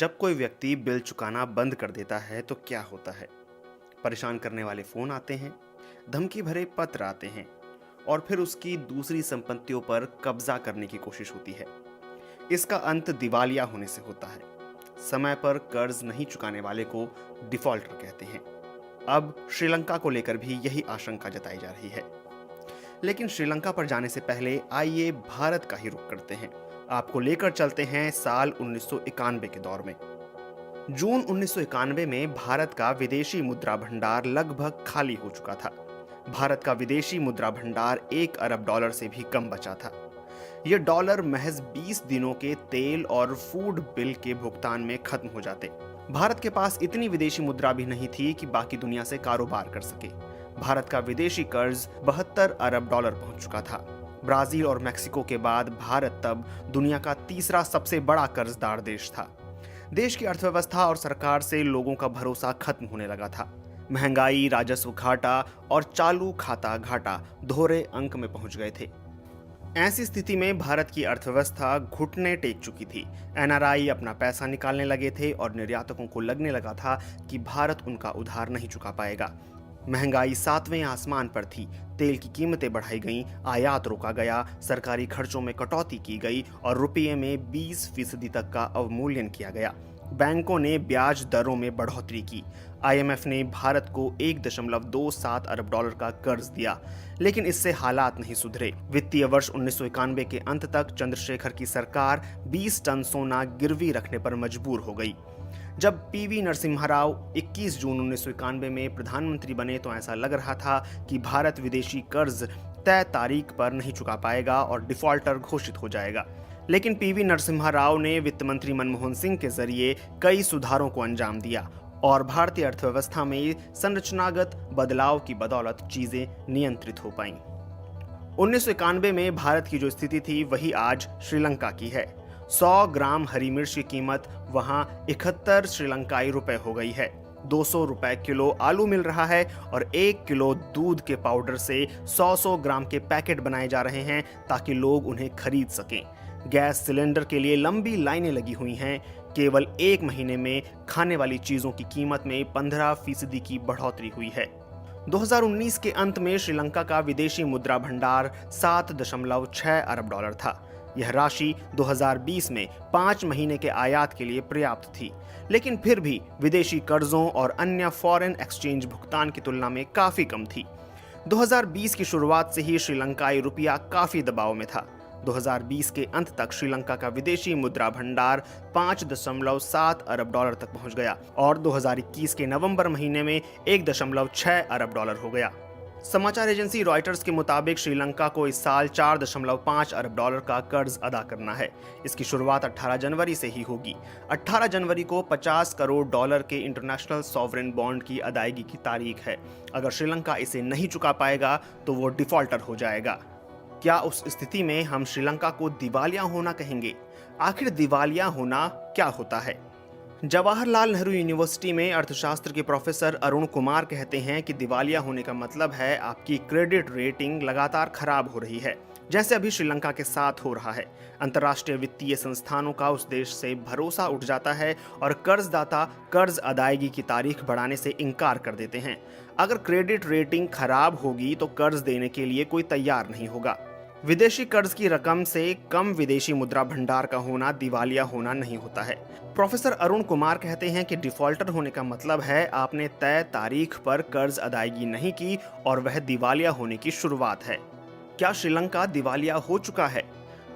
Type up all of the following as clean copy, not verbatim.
जब कोई व्यक्ति बिल चुकाना बंद कर देता है तो क्या होता है? परेशान करने वाले फोन आते हैं, धमकी भरे पत्र आते हैं और फिर उसकी दूसरी संपत्तियों पर कब्जा करने की कोशिश होती है। इसका अंत दिवालिया होने से होता है। समय पर कर्ज नहीं चुकाने वाले को डिफॉल्टर कहते हैं। अब श्रीलंका को लेकर भी यही आशंका जताई जा रही है। लेकिन श्रीलंका पर जाने से पहले आइए भारत का ही रुख करते हैं। आपको लेकर चलते हैं साल 1991 के दौर में। जून 1991 में भारत का विदेशी मुद्रा भंडार लगभग खाली हो चुका था। भारत का विदेशी मुद्रा भंडार 1 अरब डॉलर से भी कम बचा था। ये डॉलर महज 20 दिनों के तेल और फूड बिल के भुगतान में खत्म हो जाते। भारत के पास इतनी विदेशी मुद्रा भी नहीं थी कि बाकी दुनिया से कारोबार कर सके। भारत का विदेशी कर्ज 72 अरब डॉलर पहुंच चुका था। ब्राजील और मेक्सिको के बाद भारत तब दुनिया का तीसरा सबसे बड़ा कर्जदार देश था। देश की अर्थव्यवस्था और सरकार से लोगों का भरोसा खत्म होने लगा था। महंगाई, राजस्व घाटा और चालू खाता घाटा दोहरे अंक में पहुंच गए थे। ऐसी स्थिति में भारत की अर्थव्यवस्था घुटने टेक चुकी थी। एनआरआई अपना पैसा निकालने लगे थे और निर्यातकों को लगने लगा था कि भारत उनका उधार नहीं चुका पाएगा। महंगाई 7वें आसमान पर थी। तेल की कीमतें बढ़ाई गईं, आयात रोका गया, सरकारी खर्चों में कटौती की गई और रुपये में 20% तक का अवमूल्यन किया गया। बैंकों ने ब्याज दरों में बढ़ोतरी की। आईएमएफ ने भारत को 1.27 अरब डॉलर का कर्ज दिया, लेकिन इससे हालात नहीं सुधरे। वित्तीय वर्ष 1991 के अंत तक चंद्रशेखर की सरकार 20 टन सोना गिरवी रखने पर मजबूर हो गई। जब पीवी नरसिम्हा राव 21 जून 1991 में प्रधानमंत्री बने तो ऐसा लग रहा था कि भारत विदेशी कर्ज तय तारीख पर नहीं चुका पाएगा और डिफॉल्टर घोषित हो जाएगा। लेकिन पीवी नरसिम्हा राव ने वित्त मंत्री मनमोहन सिंह के जरिए कई सुधारों को अंजाम दिया और भारतीय अर्थव्यवस्था में संरचनागत बदलाव की बदौलत चीजें नियंत्रित हो पाईं। 1991 में भारत की जो स्थिति थी वही आज श्रीलंका की है। 100 ग्राम हरी मिर्च की कीमत वहां 71 श्रीलंकाई रुपए हो गई है। 200 रुपए किलो आलू मिल रहा है और 1 किलो दूध के पाउडर से 100 ग्राम के पैकेट बनाए जा रहे हैं ताकि लोग उन्हें खरीद सकें। गैस सिलेंडर के लिए लंबी लाइनें लगी हुई हैं। केवल 1 महीने में खाने वाली चीजों की कीमत में 15% की बढ़ोतरी हुई है। 2019 के अंत में श्रीलंका का विदेशी मुद्रा भंडार 7.6 अरब डॉलर था। यह राशि 2020 में 5 महीने के आयात के लिए पर्याप्त थी, लेकिन फिर भी विदेशी कर्जों और अन्य फॉरेन एक्सचेंज भुगतान की तुलना में काफी कम थी। 2020 की शुरुआत से ही श्रीलंकाई रुपया काफी दबाव में था। 2020 के अंत तक श्रीलंका का विदेशी मुद्रा भंडार 5.7 अरब डॉलर तक पहुंच गया और 2021 के नवंबर महीने में 1.6 अरब डॉलर हो गया। समाचार एजेंसी रॉयटर्स के मुताबिक श्रीलंका को इस साल 4.5 अरब डॉलर का कर्ज अदा करना है। इसकी शुरुआत 18 जनवरी से ही होगी। 18 जनवरी को 50 करोड़ डॉलर के इंटरनेशनल सॉवरेन बॉन्ड की अदायगी की तारीख है। अगर श्रीलंका इसे नहीं चुका पाएगा तो वो डिफॉल्टर हो जाएगा। क्या उस स्थिति में हम श्रीलंका को दिवालिया होना कहेंगे? आखिर दिवालिया होना क्या होता है? जवाहरलाल नेहरू यूनिवर्सिटी में अर्थशास्त्र के प्रोफेसर अरुण कुमार कहते हैं कि दिवालिया होने का मतलब है आपकी क्रेडिट रेटिंग लगातार खराब हो रही है, जैसे अभी श्रीलंका के साथ हो रहा है। अंतर्राष्ट्रीय वित्तीय संस्थानों का उस देश से भरोसा उठ जाता है और कर्जदाता कर्ज अदायगी की तारीख बढ़ाने से इनकार कर देते हैं। अगर क्रेडिट रेटिंग खराब होगी तो कर्ज देने के लिए कोई तैयार नहीं होगा। विदेशी कर्ज की रकम से कम विदेशी मुद्रा भंडार का होना दिवालिया होना नहीं होता है। प्रोफेसर अरुण कुमार कहते हैं कि डिफॉल्टर होने का मतलब है आपने तय तारीख पर कर्ज अदायगी नहीं की और वह दिवालिया होने की शुरुआत है। क्या श्रीलंका दिवालिया हो चुका है?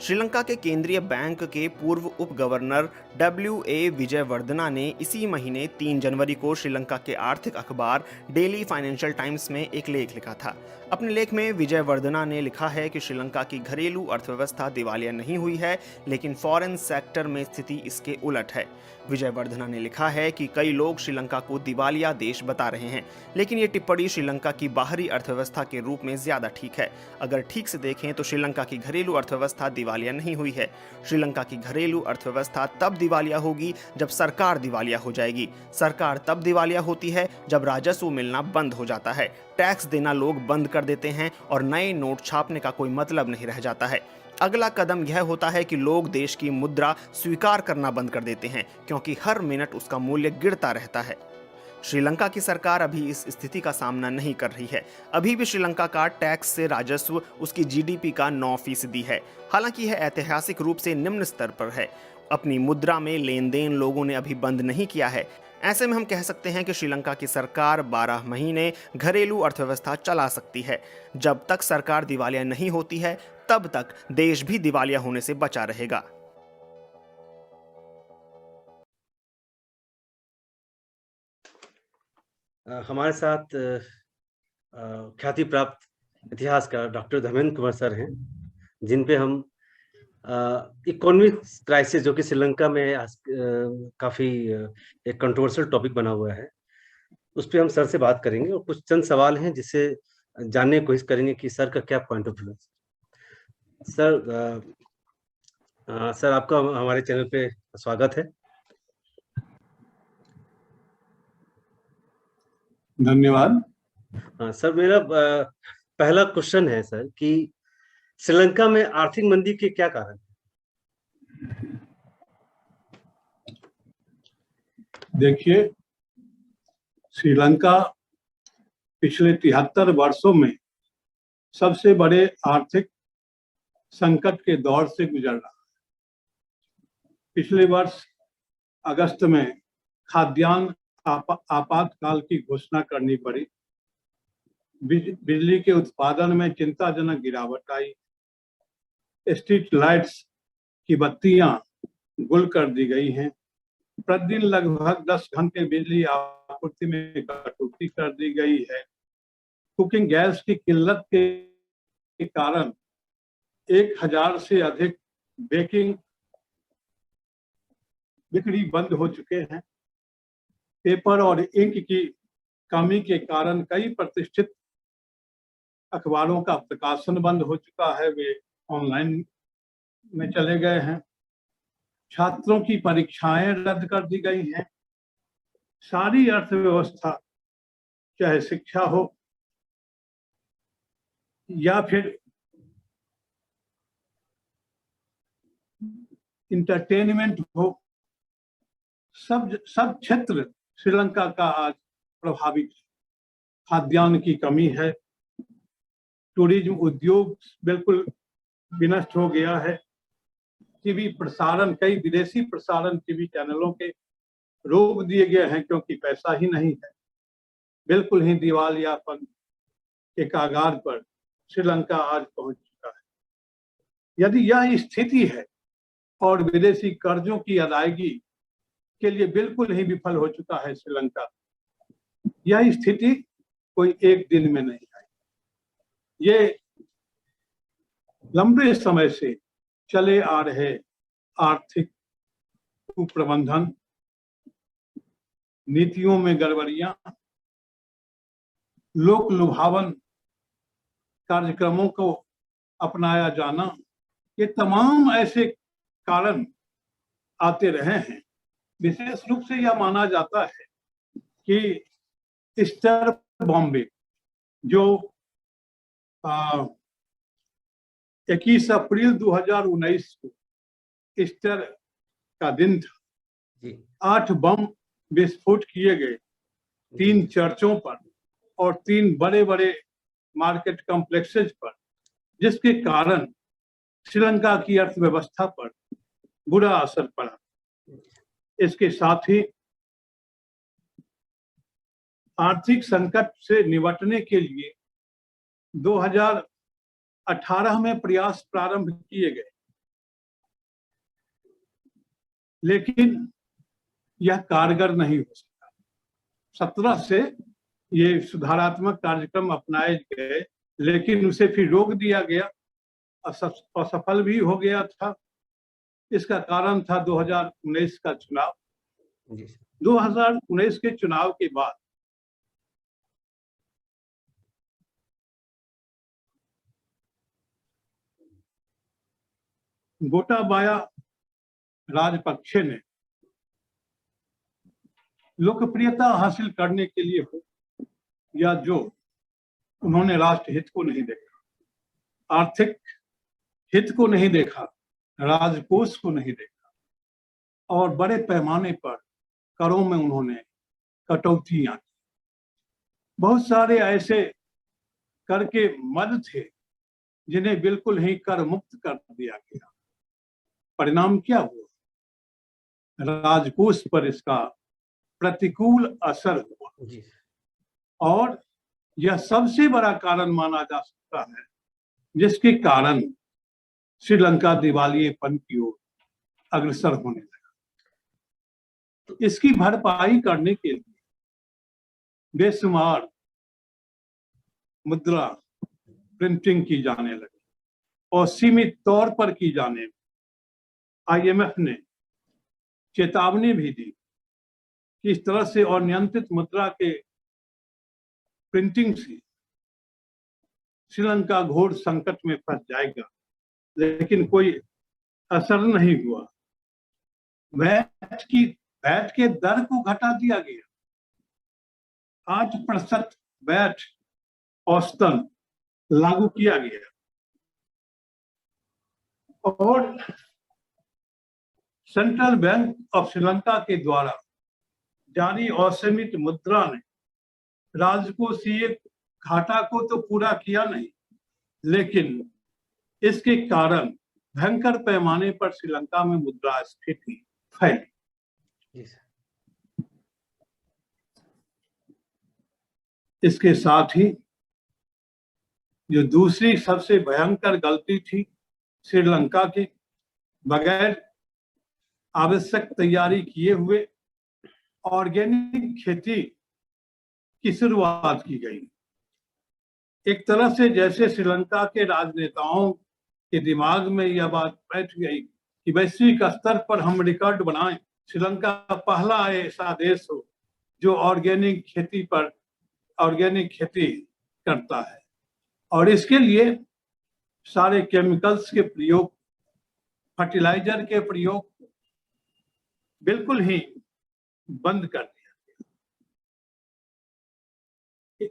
श्रीलंका के केंद्रीय बैंक के पूर्व उप गवर्नर WA विजयवर्धना ने इसी महीने 3 जनवरी को श्रीलंका के आर्थिक अखबार डेली फाइनेंशियल टाइम्स में एक लेख लिखा था। अपने लेख में विजयवर्धना ने लिखा है कि श्रीलंका की घरेलू अर्थव्यवस्था दिवालिया नहीं हुई है, लेकिन फॉरेन सेक्टर में स्थिति इसके उलट है। विजयवर्धना ने लिखा है कि कई लोग श्रीलंका को दिवालिया देश बता रहे हैं, लेकिन ये टिप्पणी श्रीलंका की बाहरी अर्थव्यवस्था के रूप में ज्यादा ठीक है। अगर ठीक से देखें तो श्रीलंका की घरेलू अर्थव्यवस्था दिवालिया नहीं हुई है। श्रीलंका की घरेलू अर्थव्यवस्था तब दिवालिया होगी जब सरकार दिवालिया हो जाएगी। सरकार तब दिवालिया होती है जब राजस्व मिलना बंद हो जाता है, टैक्स देना लोग बंद कर देते हैं और नए नोट छापने का कोई मतलब नहीं रह जाता है। अगला कदम यह होता है कि लोग देश की मुद्रा स्वीकार करना बंद कर देते हैं, क्योंकि हर मिनट उसका मूल्य गिरता रहता है। श्रीलंका की सरकार अभी इस स्थिति का सामना नहीं कर रही है। अभी भी श्रीलंका का टैक्स से राजस्व उसकी जीडीपी का 9% है। हालांकि यह ऐतिहासिक रूप से निम्न स्तर पर है। अपनी मुद्रा में लेन देन लोगों ने अभी बंद नहीं किया है। ऐसे में हम कह सकते हैं कि श्रीलंका की सरकार 12 महीने घरेलू अर्थव्यवस्था चला सकती है। जब तक सरकार दिवालिया नहीं होती है, तब तक देश भी दिवालिया होने से बचा रहेगा। हमारे साथ ख्याति प्राप्त इतिहासकार डॉक्टर धर्मेंद्र कुमार सर हैं, जिन पे हम इकोनॉमिक क्राइसिस जो कि श्रीलंका में काफी एक कंट्रोवर्शियल टॉपिक बना हुआ है, उस पर हम सर से बात करेंगे और कुछ चंद सवाल हैं जिससे जानने की कोशिश करेंगे कि सर का क्या पॉइंट ऑफ व्यू है। सर आपका हमारे चैनल पे स्वागत है। धन्यवाद। सर, मेरा पहला क्वेश्चन है सर कि श्रीलंका में आर्थिक मंदी के क्या कारण है? देखिए, श्रीलंका पिछले 73 वर्षों में सबसे बड़े आर्थिक संकट के दौर से गुजर रहा है। पिछले वर्ष अगस्त में खाद्यान्न आपातकाल की घोषणा करनी पड़ी। बिजली के उत्पादन में चिंताजनक गिरावट आई। स्ट्रीट लाइट्स की बत्तियां गुल कर दी गई हैं। प्रतिदिन लगभग 10 घंटे बिजली आपूर्ति में कटौती कर दी गई है। कुकिंग गैस की किल्लत के कारण 1000 से अधिक बेकिंग बिक्री बंद हो चुके हैं। पेपर और इंक की कमी के कारण कई प्रतिष्ठित अखबारों का प्रकाशन बंद हो चुका है, वे ऑनलाइन में चले गए हैं। छात्रों की परीक्षाएं रद्द कर दी गई हैं। सारी अर्थव्यवस्था, चाहे शिक्षा हो या फिर इंटरटेनमेंट हो, सब क्षेत्र श्रीलंका का आज प्रभावित है। खाद्यान्न की कमी है। टूरिज्म उद्योग बिल्कुल विनष्ट हो गया है। टीवी प्रसारण, कई विदेशी प्रसारण टीवी चैनलों के रोक दिए गए हैं क्योंकि पैसा ही नहीं है। बिल्कुल ही दिवालियापन के कागार पर श्रीलंका आज पहुंच चुका है। यदि यह स्थिति है और विदेशी कर्जों की अदायगी के लिए बिल्कुल ही विफल हो चुका है श्रीलंका, यह स्थिति कोई एक दिन में नहीं आई। ये लंबे समय से चले आ रहे आर्थिक कुप्रबंधन, नीतियों में गड़बड़ियां, लोक लुभावन कार्यक्रमों को अपनाया जाना, ये तमाम ऐसे कारण आते रहे हैं। विशेष रूप से यह माना जाता है कि ईस्टर बॉम्बे जो 21 अप्रैल 2019 को ईस्टर का दिन था, 8 बम विस्फोट किए गए 3 चर्चों पर और 3 बड़े बड़े मार्केट कॉम्प्लेक्सेस पर, जिसके कारण श्रीलंका की अर्थव्यवस्था पर बुरा असर पड़ा। इसके साथ ही आर्थिक संकट से निपटने के लिए 2018 में प्रयास प्रारंभ किए गए, लेकिन यह कारगर नहीं हो सका। 17 से ये सुधारात्मक कार्यक्रम अपनाए गए, लेकिन उसे फिर रोक दिया गया, असफल भी हो गया था। इसका कारण था 2019 का चुनाव। 2019 के चुनाव के बाद गोटाबाया राजपक्षे ने लोकप्रियता हासिल करने के लिए हो या जो, उन्होंने राष्ट्र हित को नहीं देखा, आर्थिक हित को नहीं देखा, राजकोष को नहीं देखा और बड़े पैमाने पर करों में उन्होंने कटौतियां की। बहुत सारे ऐसे कर के मद थे जिन्हें बिल्कुल ही कर मुक्त कर दिया गया। परिणाम क्या हुआ? राजकोष पर इसका प्रतिकूल असर हुआ जी। और यह सबसे बड़ा कारण माना जा सकता है जिसके कारण श्रीलंका दिवालियेपन की ओर अग्रसर होने लगा। तो इसकी भरपाई करने के लिए बेशुमार मुद्रा प्रिंटिंग की जाने लगी और सीमित तौर पर की जाने लगी। IMF ने चेतावनी भी दी कि इस तरह से और नियंत्रित मुद्रा के प्रिंटिंग से श्रीलंका घोर संकट में फंस जाएगा, लेकिन कोई असर नहीं हुआ। वैट के दर को घटा दिया गया। 8% वैट औसतन लागू किया गया और सेंट्रल बैंक ऑफ श्रीलंका के द्वारा जारी असीमित मुद्रा ने राजकोषीय घाटा को तो पूरा किया नहीं, लेकिन इसके कारण भयंकर पैमाने पर श्रीलंका में मुद्रास्फीति फैली। इसके साथ ही जो दूसरी सबसे भयंकर गलती थी श्रीलंका के, बगैर आवश्यक तैयारी किए हुए ऑर्गेनिक खेती की शुरुआत की गई। एक तरह से जैसे श्रीलंका के राजनेताओं के दिमाग में यह बात बैठ गई कि वैश्विक स्तर पर हम रिकॉर्ड बनाएं, श्रीलंका पहला ऐसा देश हो जो ऑर्गेनिक खेती करता है और इसके लिए सारे केमिकल्स के प्रयोग, फर्टिलाइजर के प्रयोग बिल्कुल ही बंद कर दिया गया।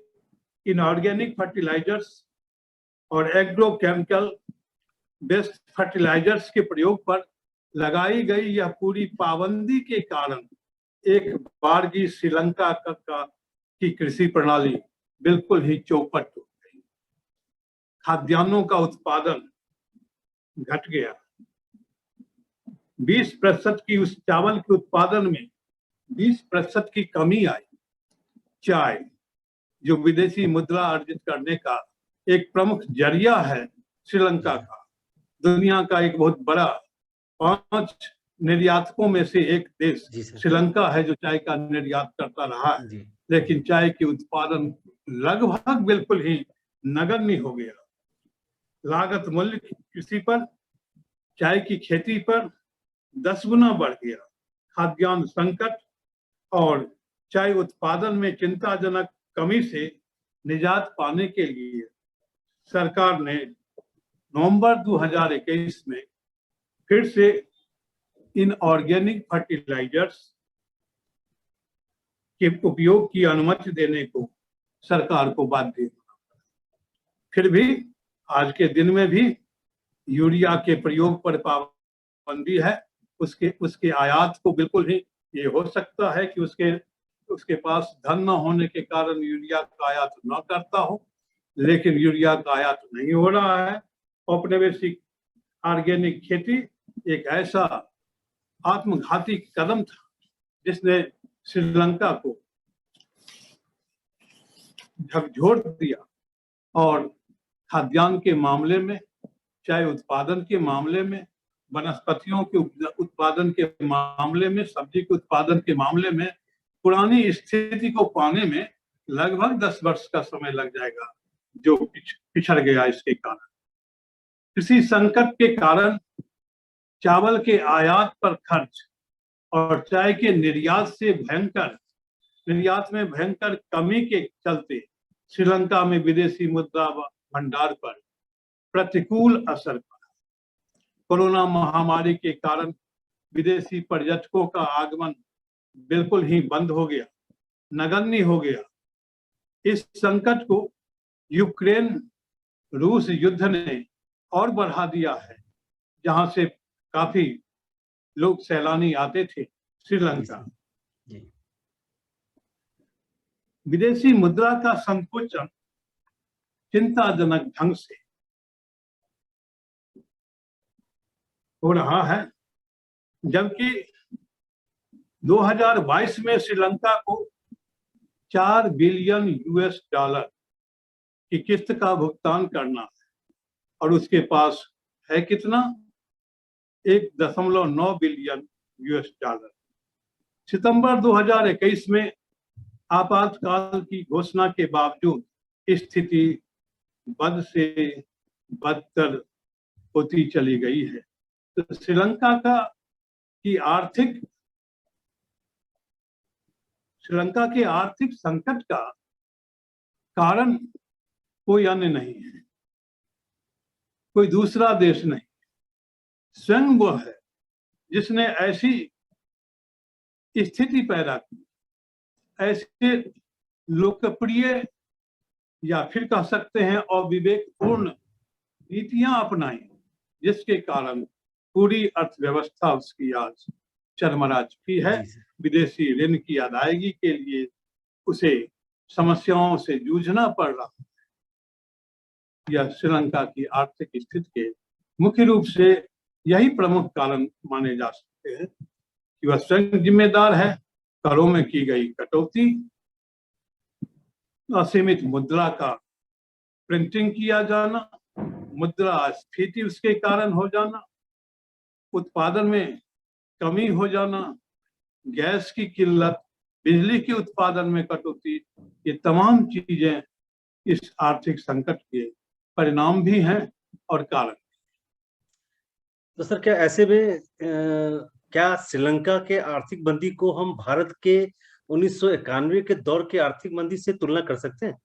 इनऑर्गेनिक फर्टिलाइजर्स और एग्रोकेमिकल बेस्ड फर्टिलाइजर्स के प्रयोग पर लगाई गई यह पूरी पाबंदी के कारण एक बार की श्रीलंका की कृषि प्रणाली बिल्कुल ही चौपट हो गई। खाद्यान्नों का उत्पादन घट गया। 20% की उस चावल के उत्पादन में 20% की कमी आई। चाय, जो विदेशी मुद्रा अर्जित करने का एक प्रमुख जरिया है श्रीलंका का, दुनिया का एक बहुत बड़ा 5 निर्यातकों में से एक देश श्रीलंका है जो चाय का निर्यात करता रहा है, लेकिन चाय के उत्पादन लगभग बिल्कुल ही नगण्य हो गया। लागत मूल्य कृषि पर, चाय की खेती पर 10 गुना बढ़ गया। खाद्यान्न संकट और चाय उत्पादन में चिंताजनक कमी से निजात पाने के लिए सरकार ने नवंबर 2021 में फिर से इन ऑर्गेनिक फर्टिलाइजर्स के उपयोग की अनुमति देने को सरकार को बाध्य। फिर भी आज के दिन में भी यूरिया के प्रयोग पर पाबंदी है। उसके आयात को बिल्कुल ही ये हो सकता है कि उसके पास धन न होने के कारण यूरिया का आयात न करता हो, लेकिन यूरिया का आयात नहीं हो रहा है। औपनिवेशिक ऑर्गेनिक खेती एक ऐसा आत्मघाती कदम था जिसने श्रीलंका को झकझोर दिया और खाद्यान्न के मामले में, चाय उत्पादन के मामले में, वनस्पतियों के उत्पादन के मामले में, सब्जी के उत्पादन के मामले में पुरानी स्थिति को पाने में लगभग 10 वर्ष का समय लग जाएगा, जो पिछड़ गया। इसके कारण कृषि संकट के कारण चावल के आयात पर खर्च और चाय के निर्यात में भयंकर कमी के चलते श्रीलंका में विदेशी मुद्रा भंडार पर प्रतिकूल असर पड़ा। कोरोना महामारी के कारण विदेशी पर्यटकों का आगमन बिल्कुल ही बंद हो गया, नगण्य हो गया। इस संकट को यूक्रेन रूस युद्ध ने और बढ़ा दिया है, जहां से काफी लोग सैलानी आते थे श्रीलंका। विदेशी मुद्रा का संकुचन चिंताजनक ढंग से हो रहा है, जबकि 2022 में श्रीलंका को 4 बिलियन यूएस डॉलर की किस्त का भुगतान करना है और उसके पास है कितना? 1.9 बिलियन यूएस डॉलर। सितंबर 2021 में आपातकाल की घोषणा के बावजूद स्थिति बद से बदतर होती चली गई है। तो श्रीलंका के आर्थिक संकट का कारण कोई अन्य नहीं है, कोई दूसरा देश नहीं, स्वयं वो है जिसने ऐसी स्थिति पैदा की, ऐसे लोकप्रिय या फिर कह सकते हैं अविवेकपूर्ण नीतियां अपनाई, जिसके कारण पूरी अर्थव्यवस्था उसकी आज चरमरा चुकी है। विदेशी ऋण की अदायगी के लिए उसे समस्याओं से जूझना पड़ रहा है। यह श्रीलंका की आर्थिक स्थिति के मुख्य रूप से यही प्रमुख कारण माने जा सकते हैं कि वह स्वयं जिम्मेदार है। करों में की गई कटौती, असीमित मुद्रा का प्रिंटिंग किया जाना, मुद्रास्फीति उसके कारण हो जाना, उत्पादन में कमी हो जाना, गैस की किल्लत, बिजली के उत्पादन में कटौती, ये तमाम चीजें इस आर्थिक संकट के परिणाम भी हैं और कारण। तो सर, क्या ऐसे में क्या श्रीलंका के आर्थिक मंदी को हम भारत के 1991 के दौर के आर्थिक मंदी से तुलना कर सकते हैं?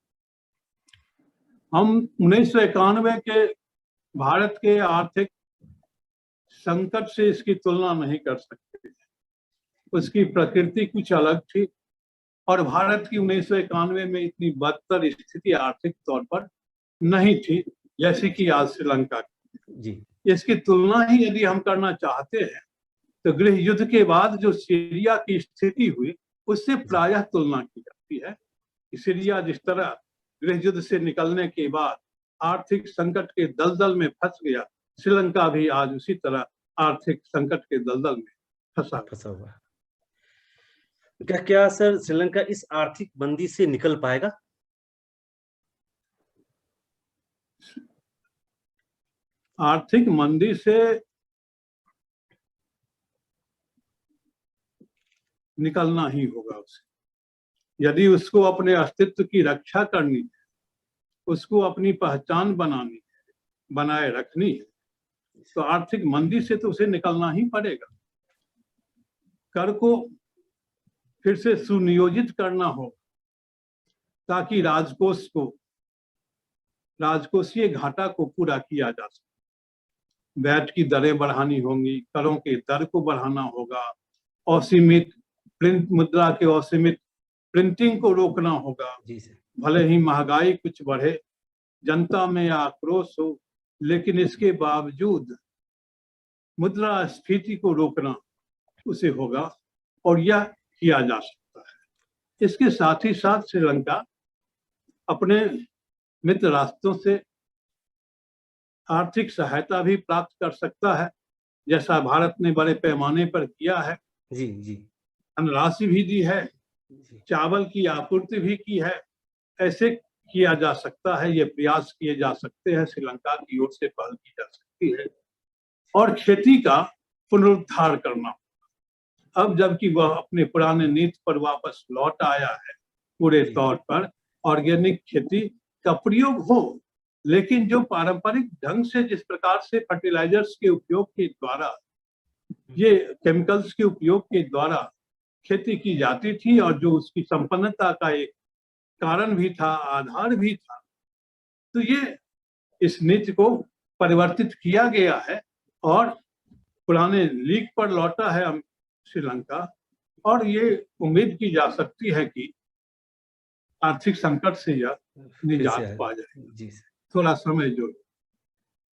हम 1991 के भारत के आर्थिक संकट से इसकी तुलना नहीं कर सकते। उसकी प्रकृति कुछ अलग थी और भारत की 1991 में इतनी बदतर स्थिति आर्थिक तौर पर नहीं थी जैसे कि आज श्रीलंका की। जी, इसकी तुलना ही यदि हम करना चाहते हैं तो गृह युद्ध के बाद जो सीरिया की स्थिति हुई उससे प्रायः तुलना की जाती है। सीरिया जिस तरह गृह युद्ध से निकलने के बाद आर्थिक संकट के दलदल में फंस गया, श्रीलंका भी आज उसी तरह आर्थिक संकट के दलदल में फंसा हुआ है। क्या सर श्रीलंका इस आर्थिक मंदी से निकल पाएगा? आर्थिक मंदी से निकलना ही होगा उसे। यदि उसको अपने अस्तित्व की रक्षा करनी है, उसको अपनी पहचान बनाए रखनी है, तो आर्थिक मंदी से तो उसे निकलना ही पड़ेगा। कर को फिर से सुनियोजित करना होगा ताकि राजकोषीय घाटा को पूरा किया जा सके। वैट की दरें बढ़ानी होंगी, करों के दर को बढ़ाना होगा, असीमित मुद्रा के असीमित प्रिंटिंग को रोकना होगा। भले ही महंगाई कुछ बढ़े, जनता में आक्रोश हो, लेकिन इसके बावजूद मुद्रास्फीति को रोकना उसे होगा और यह किया जा सकता है। इसके साथ ही साथ श्रीलंका अपने मित्र राष्ट्रों से आर्थिक सहायता भी प्राप्त कर सकता है, जैसा भारत ने बड़े पैमाने पर किया है। जी, धनराशि भी दी है, चावल की आपूर्ति भी की है। ऐसे किया जा सकता है, ये प्रयास किए जा सकते हैं, श्रीलंका की ओर से पहल की जा सकती है। और खेती का पुनरुद्धार करना, अब जबकि वह अपने पुराने नीति पर वापस लौट आया है, पूरे तौर पर ऑर्गेनिक खेती का प्रयोग हो, लेकिन जो पारंपरिक ढंग से जिस प्रकार से फर्टिलाइजर्स के उपयोग के द्वारा, ये केमिकल्स के उपयोग के द्वारा खेती की जाती थी और जो उसकी संपन्नता का एक कारण भी था, आधार भी था, तो ये इस नीति को परिवर्तित किया गया है और पुराने लीग पर लौटा है श्रीलंका, और ये उम्मीद की जा सकती है कि आर्थिक संकट से यह निजात पा जाए। जी सर, थोड़ा समय जो।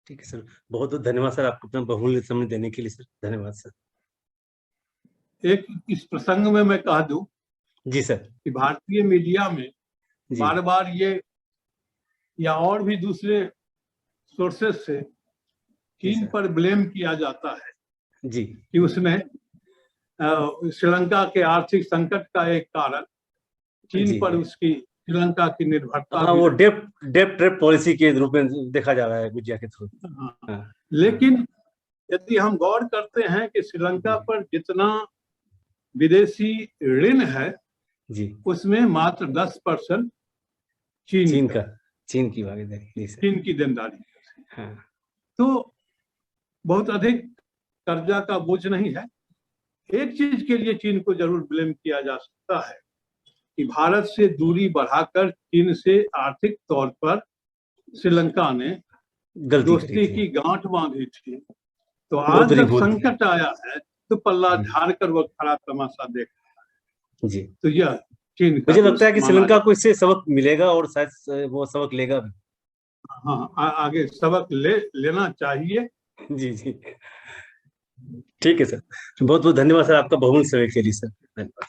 ठीक है सर, बहुत बहुत धन्यवाद सर आपको अपना बहुमूल्य समय देने के लिए सर, धन्यवाद सर। एक इस प्रसंग में मैं कह दूं जी सर, कि भारतीय मीडिया में जी बार बार ये या और भी दूसरे सोर्सेस से चीन सर। पर ब्लेम किया जाता है जी कि उसने श्रीलंका के आर्थिक संकट का एक कारण चीन जी पर जी। उसकी श्रीलंका की निर्भरता हाँ, भी वो रही। डेप्ट ट्रैप पॉलिसी के रूप में देखा जा रहा है मीडिया के थ्रू। हाँ। हाँ, लेकिन यदि हम गौर करते हैं कि श्रीलंका पर जितना विदेशी ऋण है जी, उसमें मात्र 10% चीन चीन की भागीदारी। जी सर। चीन की देनदारी। हाँ, तो बहुत अधिक कर्जा का बोझ नहीं है। एक चीज के लिए चीन को जरूर ब्लेम किया जा सकता है कि भारत से दूरी बढ़ाकर चीन से आर्थिक तौर पर श्रीलंका ने दोस्ती की गांठ बांधी थी। तो आज जब संकट आया है तो पल्ला झाड़कर वो खड़ा तमाशा देख रहा है। जी, तो यह चीन का, मुझे लगता है कि श्रीलंका को इससे सबक मिलेगा और शायद वो सबक लेगा भी। हाँ, आगे सबक लेना चाहिए। जी जी, ठीक है सर, बहुत बहुत धन्यवाद सर आपका बहुमूल्य समय के लिए सर, धन्यवाद।